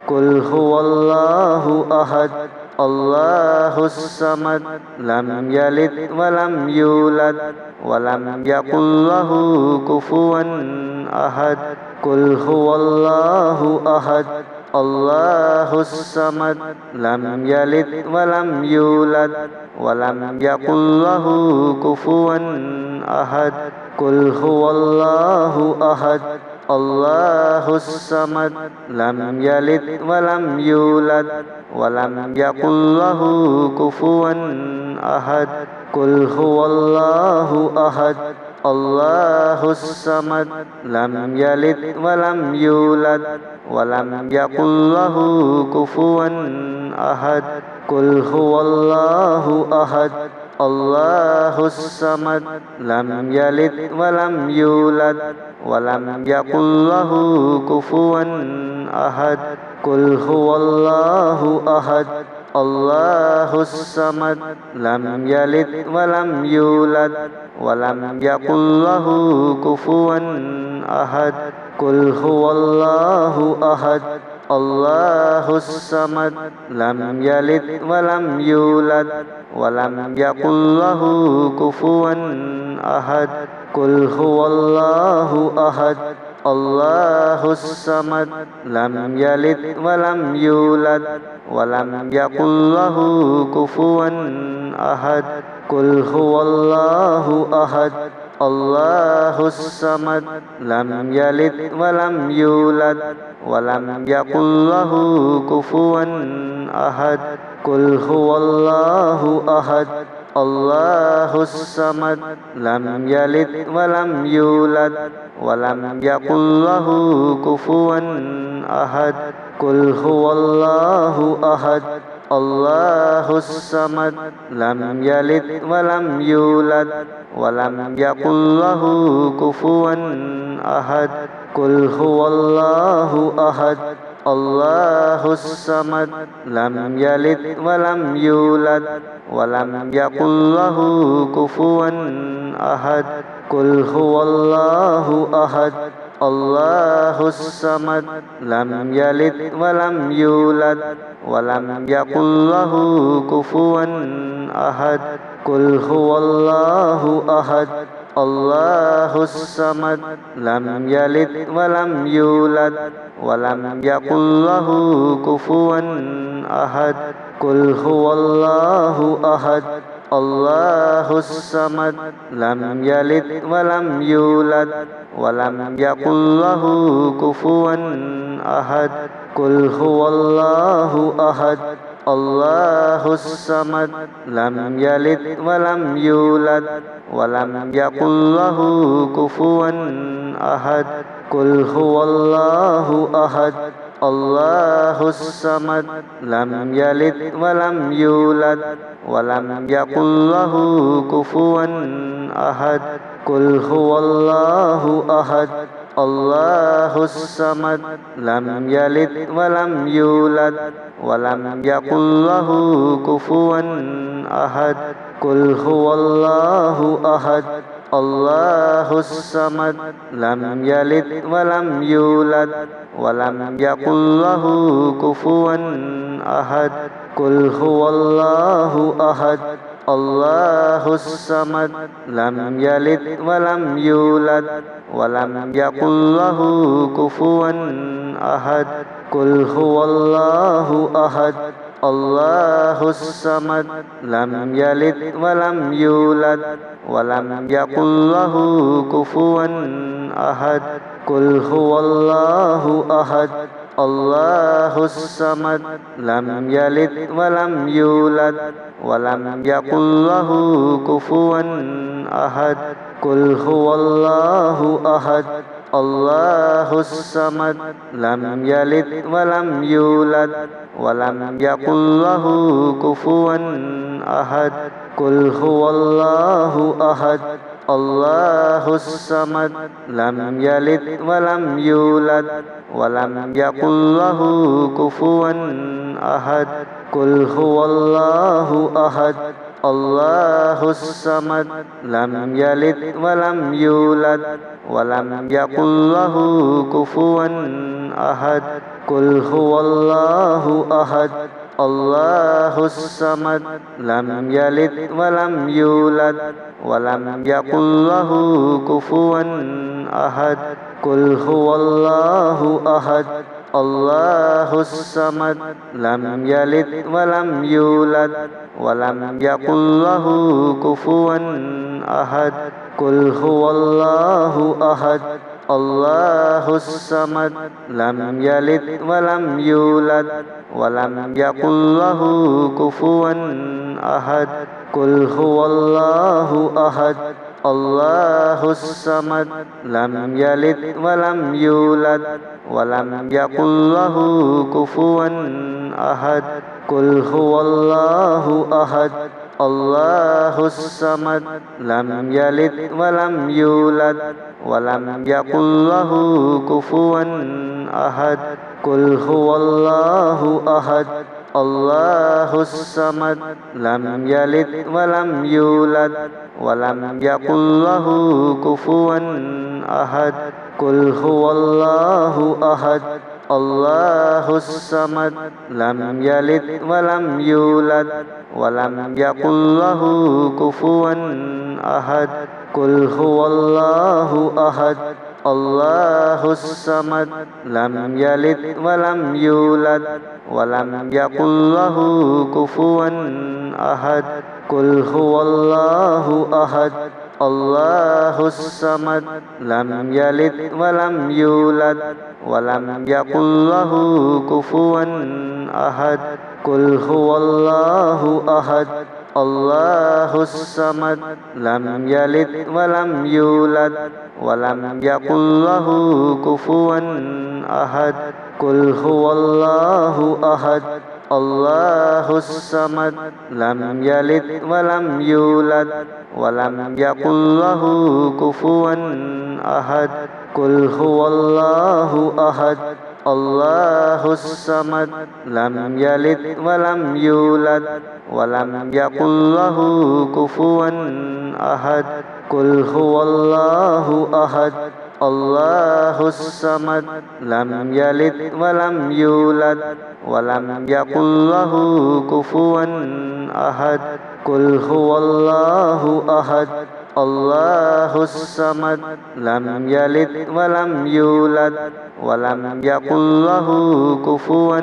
قل هو الله أحد الله الصمد لم يلد ولم يولد ولم يكن له كفوا أحد قل هو الله أحد الله الصمد لم يلد ولم يولد ولم يكن له كفوا أحد قل هو الله أحد الله الصمد لم يلد ولم يولد ولم يكن له كفوا أحد قل هو الله أحد الله الصمد لم يلد ولم يولد ولم يكن له كفوا أحد قل هو الله أحد الله الصمد لم يلد ولم يولد ولم يكن له كفوا أحد قل هو الله أحد الله الصمد لم يلد ولم يولد ولم يكن له كفوا أحد قل هو الله أحد الله الصمد لم يلد ولم يولد ولم يكن له كفوا أحد قل هو الله أحد الله الصمد لم يلد ولم يولد ولم يكن له كفوا أحد قل هو الله أحد الله الصمد لم يلد ولم يولد ولم يكن له كفوا أحد قل هو الله أحد الله الصمد لم يلد ولم يولد ولم يكن له كفوا أحد قل هو الله أحد الله الصمد لم يلد ولم يولد ولم يكن له كفوا أحد قل هو الله أحد الله الصمد لم يلد ولم يولد ولم يكن له كفوا أحد قل هو الله أحد الله الصمد لم يلد ولم يولد ولم يكن له كفوا أحد قل هو الله أحد الله الصمد لم يلد ولم يولد ولم يكن له كفوا أحد قل هو الله أحد الله الصمد لم يلد ولم يولد ولم يكن له كفوا أحد قل هو الله أحد الله الصمد لم يلد ولم يولد ولم يكن له كفوا أحد قل هو الله أحد الله الصمد لم يلد ولم يولد ولم يكن له كفوا أحد قل هو الله أحد الله الصمد لم يلد ولم يولد ولم يكن له كفوا أحد قل هو الله أحد الله الصمد لم يلد ولم يولد ولم يكن له كفوا أحد قل هو الله أحد الله الصمد لم يلد ولم يولد ولم يكن له كفوا أحد قل هو الله أحد الله الصمد لم يلد ولم يولد ولم يكن له كفوا أحد قل هو الله أحد الله الصمد لم يلد ولم يولد ولم يكن له كفوا أحد قل هو الله أحد الله الصمد لم يلد ولم يولد ولم يكن له كفوا أحد قل هو الله أحد الله الصمد لم يلد ولم يولد ولم يكن له كفوا أحد قل هو الله أحد الله الصمد لم يلد ولم يولد ولم يكن له كفوا أحد قل هو الله أحد الله الصمد لم يلد ولم يولد ولم يكن له كفوا أحد قل هو الله أحد الله الصمد لم يلد ولم يولد ولم يكن له كفوا أحد قل هو الله أحد الله الصمد لم يلد ولم يولد ولم يكن له كفوا أحد قل هو الله أحد الله الصمد لم يلد ولم يولد ولم يكن له كفوا أحد قل هو الله أحد الله الصمد لم يلد ولم يولد ولم يكن له كفوا أحد قل هو الله أحد الله الصمد لم يلد ولم يولد ولم يكن له كفوا أحد قل هو الله أحد الله الصمد لم يلد ولم يولد ولم يكن له كفوا أحد قل هو الله أحد الله الصمد لم يلد ولم يولد ولم يكن له كفوا أحد قل هو الله أحد الله الصمد لم يلد ولم يولد ولم يكن له كفوا أحد قل هو الله أحد الله الصمد لم يلد ولم يولد ولم يكن له كفوا أحد قل هو الله أحد الله الصمد لم يلد ولم يولد ولم يكن له كفوا أحد قل هو الله أحد الله الصمد لم يلد ولم يولد ولم يكن له كفوا أحد قل هو الله أحد الله الصمد لم يلد ولم يولد ولم يكن له كفوا أحد قل هو الله أحد الله الصمد لم يلد ولم يولد ولم يكن له كفوا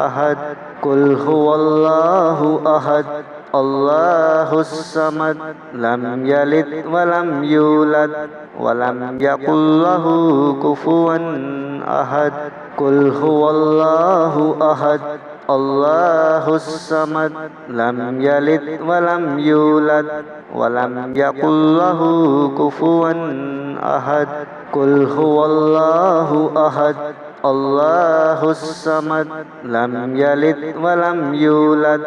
أحد قل هو الله أحد الله الصمد لم يلد ولم يولد ولم يكن له كفوا أحد قل هو الله أحد الله الصمد لم يلد ولم يولد ولم يكن له كفوا أحد قل هو الله أحد الله الصمد لم يلد ولم يولد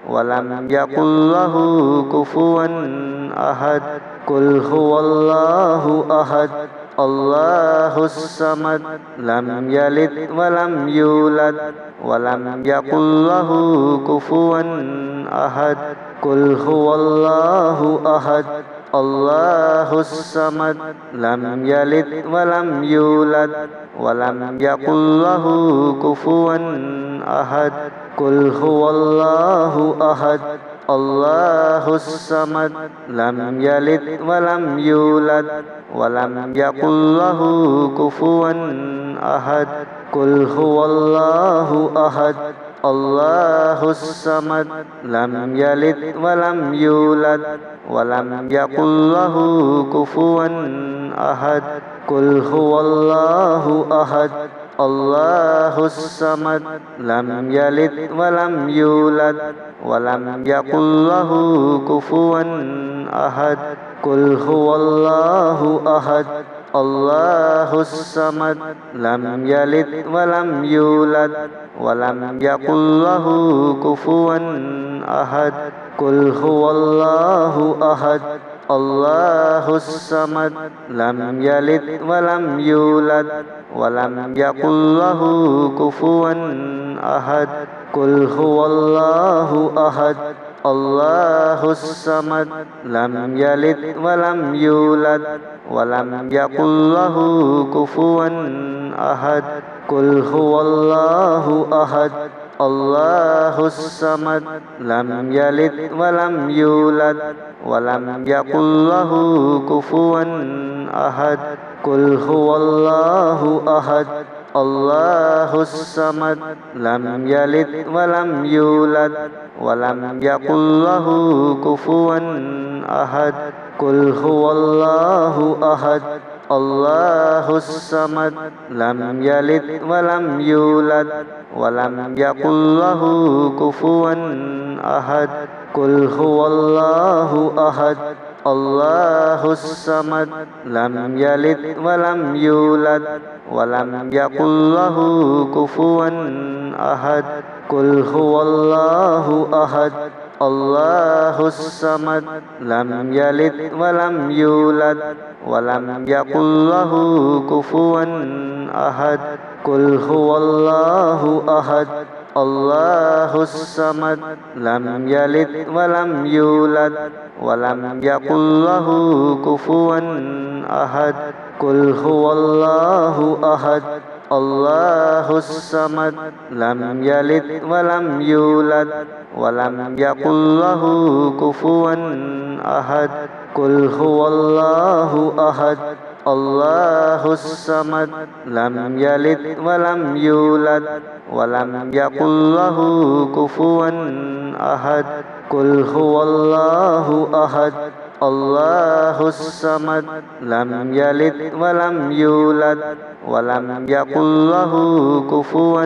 ولم يكن له كفوا أحد قل هو الله أحد الله الصمد لم يلد ولم يولد ولم يكن له كفوا أحد قل هو الله أحد الله الصمد لم يلد ولم يولد ولم يكن له كفوا أحد قل هو الله أحد الله الصمد لم يلد ولم يولد ولم يكن له كفوا أحد قل هو الله أحد الله الصمد لم يلد ولم يولد ولم يكن له كفوا أحد قل هو الله أحد الله الصمد لم يلد ولم يولد ولم يكن له كفوا أحد قل هو الله أحد الله الصمد لم يلد ولم يولد ولم يكن له كفوا أحد قل هو الله أحد الله الصمد لم يلد ولم يولد ولم يكن له كفوا أحد قل هو الله أحد الله الصمد لم يلد ولم يولد ولم يكن له كفوا أحد قل هو الله أحد الله الصمد لم يلد ولم يولد ولم يكن له كفوا أحد قل هو الله أحد الله الصمد لم يلد ولم يولد ولم يكن له كفوا أحد قل هو الله أحد الله الصمد لم يلد ولم يولد ولم يكن له كفوا أحد قل هو الله أحد الله الصمد لم يلد ولم يولد ولم يكن له كفوا أحد قل هو الله أحد الله الصمد لم يلد ولم يولد ولم يكن له كفوا أحد قل هو الله أحد الله الصمد لم يلد ولم يولد ولم يكن له كفوا أحد قل هو الله أحد الله الصمد لم يلد ولم يولد ولم يكن له كفوا أحد قل هو الله أحد الله الصمد لم يلد ولم يولد ولم يكن له كفوا أحد قل هو الله أحد الله الصمد لم يلد ولم يولد ولم يكن له كفوا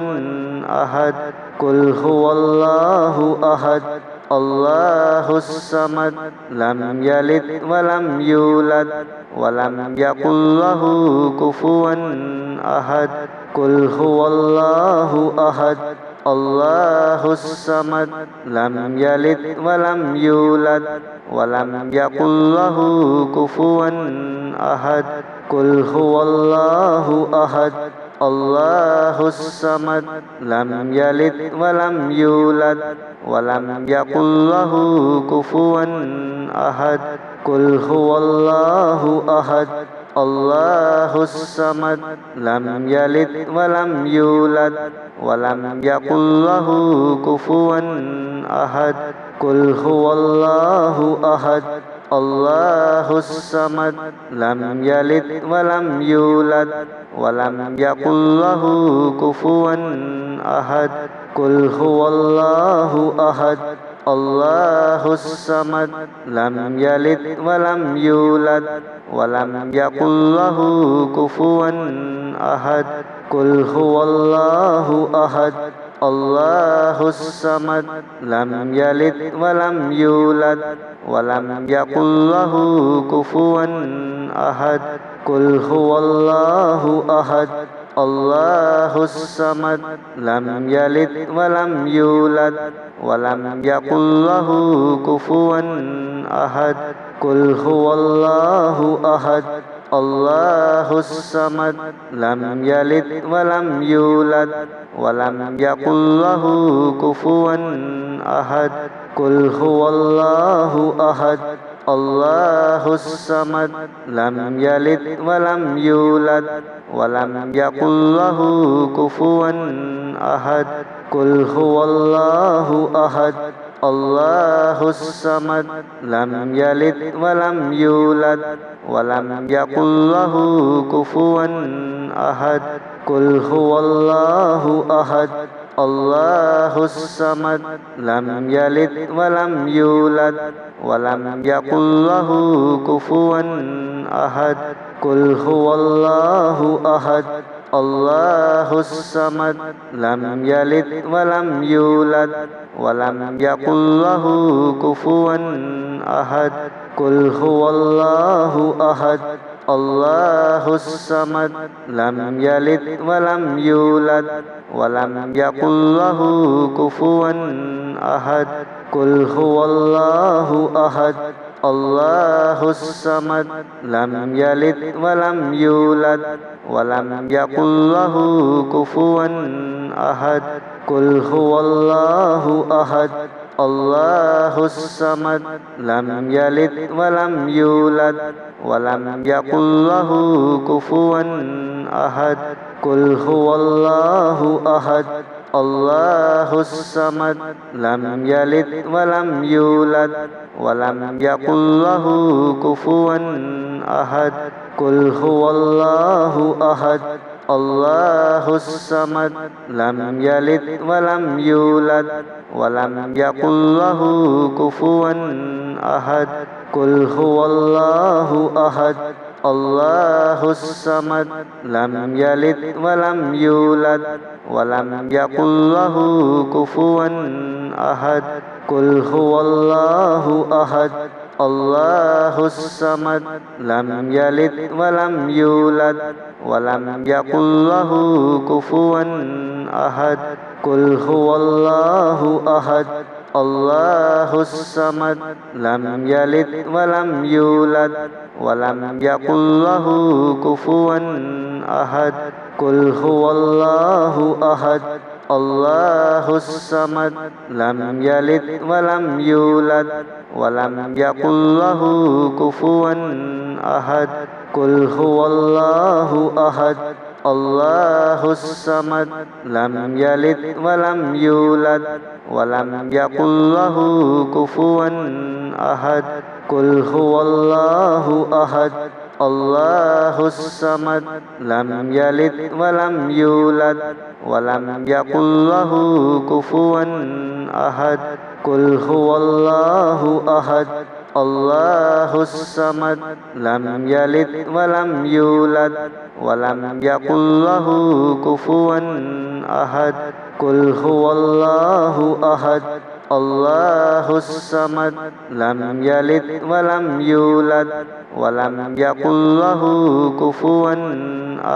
أحد قل هو الله أحد الله الصمد لم يلد ولم يولد ولم يكن له كفوا أحد قل هو الله أحد الله الصمد لم يلد ولم يولد ولم يكن له كفوا أحد قل هو الله أحد الله الصمد لم يلد ولم يولد ولم يكن له كفوا أحد قل هو الله أحد الله الصمد لم يلد ولم يولد ولم يكن له كفوا أحد قل هو الله أحد الله الصمد لم يلد ولم يولد ولم يكن له كفوا أحد قل هو الله أحد الله الصمد لم يلد ولم يولد ولم يكن له كفوا أحد قل هو الله أحد الله الصمد لم يلد ولم يولد ولم يكن له كفوا أحد قل هو الله أحد الله الصمد لم يلد ولم يولد ولم يكن له كفوا أحد قل هو الله أحد الله الصمد لم يلد ولم يولد ولم يكن له كفوا أحد قل هو الله أحد الله الصمد لم يلد ولم يولد ولم يكن له كفوا أحد قل هو الله أحد الله الصمد لم يلد ولم يولد ولم يكن له كفوا أحد قل هو الله أحد الله الصمد لم يلد ولم يولد ولم يكن له كفوا أحد قل هو الله أحد الله الصمد لم يلد ولم يولد ولم يكن له كفوا أحد قل هو الله أحد الله الصمد لم يلد ولم يولد ولم يكن له كفوا أحد قل هو الله أحد الله الصمد لم يلد ولم يولد ولم يكن له كفوا أحد قل هو الله أحد الله الصمد لم يلد ولم يولد ولم يكن له كفوا أحد قل هو الله أحد الله الصمد لم يلد ولم يولد ولم يكن له كفوا أحد قل هو الله أحد الله الصمد لم يلد ولم يولد ولم يكن له كفوا أحد قل هو الله أحد الله الصمد لم يلد ولم يولد ولم يكن له كفوا أحد قل هو الله أحد الله الصمد لم يلد ولم يولد ولم يكن له كفوا أحد قل هو الله أحد الله الصمد لم يلد ولم يولد ولم يكن له كفوا أحد قل هو الله أحد الله الصمد لم يلد ولم يولد ولم يكن له كفوا أحد قل هو الله أحد الله الصمد لم يلد ولم يولد ولم يكن له كفوا أحد قل هو الله أحد الله الصمد لم يلد ولم يولد ولم يكن له كفوا أحد قل هو الله أحد الله الصمد لم يلد ولم يولد ولم يكن له كفوا أحد قل هو الله أحد الله الصمد لم يلد ولم يولد ولم يكن له كفوا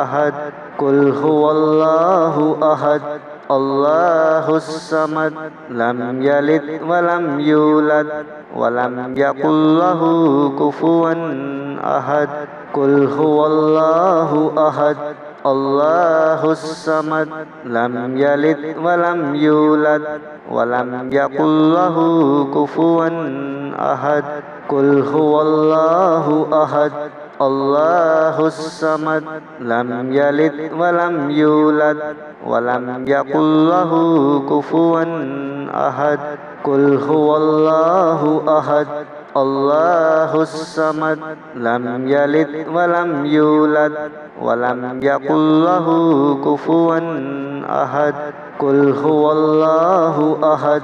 أحد قل هو الله أحد الله الصمد لم يلد ولم يولد ولم يكن له كفوا أحد قل هو الله أحد الله الصمد لم يلد ولم يولد ولم يكن له كفوا أحد قل هو الله أحد الله الصمد لم يلد ولم يولد ولم يكن له كفوا أحد قل هو الله أحد الله الصمد لم يلد ولم يولد ولم يكن له كفوا أحد قل هو الله أحد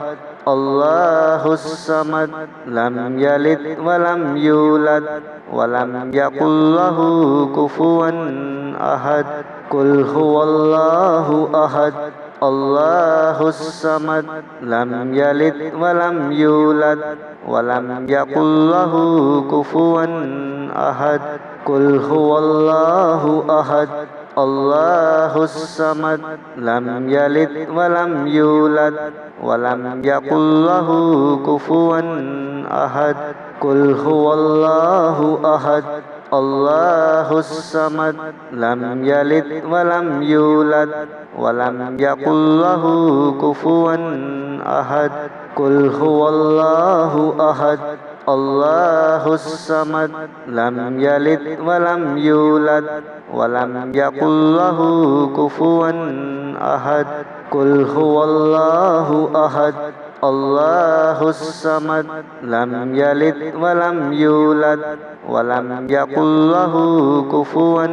الله الصمد لم يلد ولم يولد ولم يكن له كفوا أحد قل هو الله أحد الله الصمد لم يلد ولم يولد ولم يكن له كفوا أحد قل هو الله أحد الله الصمد لم يلد ولم يولد ولم يكن له كفوا أحد قل هو الله أحد الله الصمد لم يلد ولم يولد ولم يكن له كفوا أحد قل هو الله أحد الله الصمد لم يلد ولم يولد ولم يكن له كفوا أحد قل هو الله أحد الله الصمد لم يلد ولم يولد ولم يكن له كفوا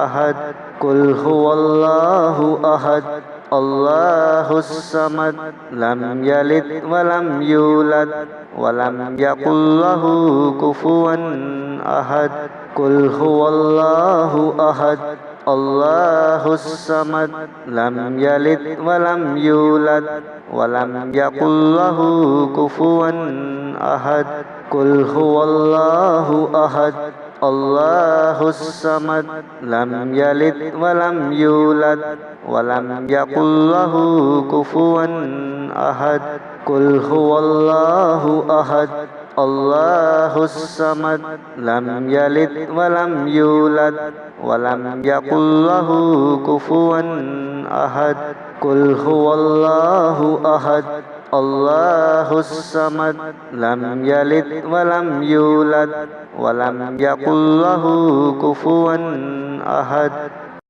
أحد قل هو الله أحد الله الصمد لم يلد ولم يولد ولم يكن له كفوا أحد قل هو الله أحد الله الصمد لم يلد ولم يولد ولم يكن له كفوا أحد قل هو الله أحد الله الصمد لم يلد ولم يولد ولم يكن له كفوا أحد قل هو الله أحد الله الصمد لم يلد ولم يولد ولم يكن له كفوا أحد قل هو الله أحد الله الصمد لم يلد ولم يولد ولم يكن له كفوا أحد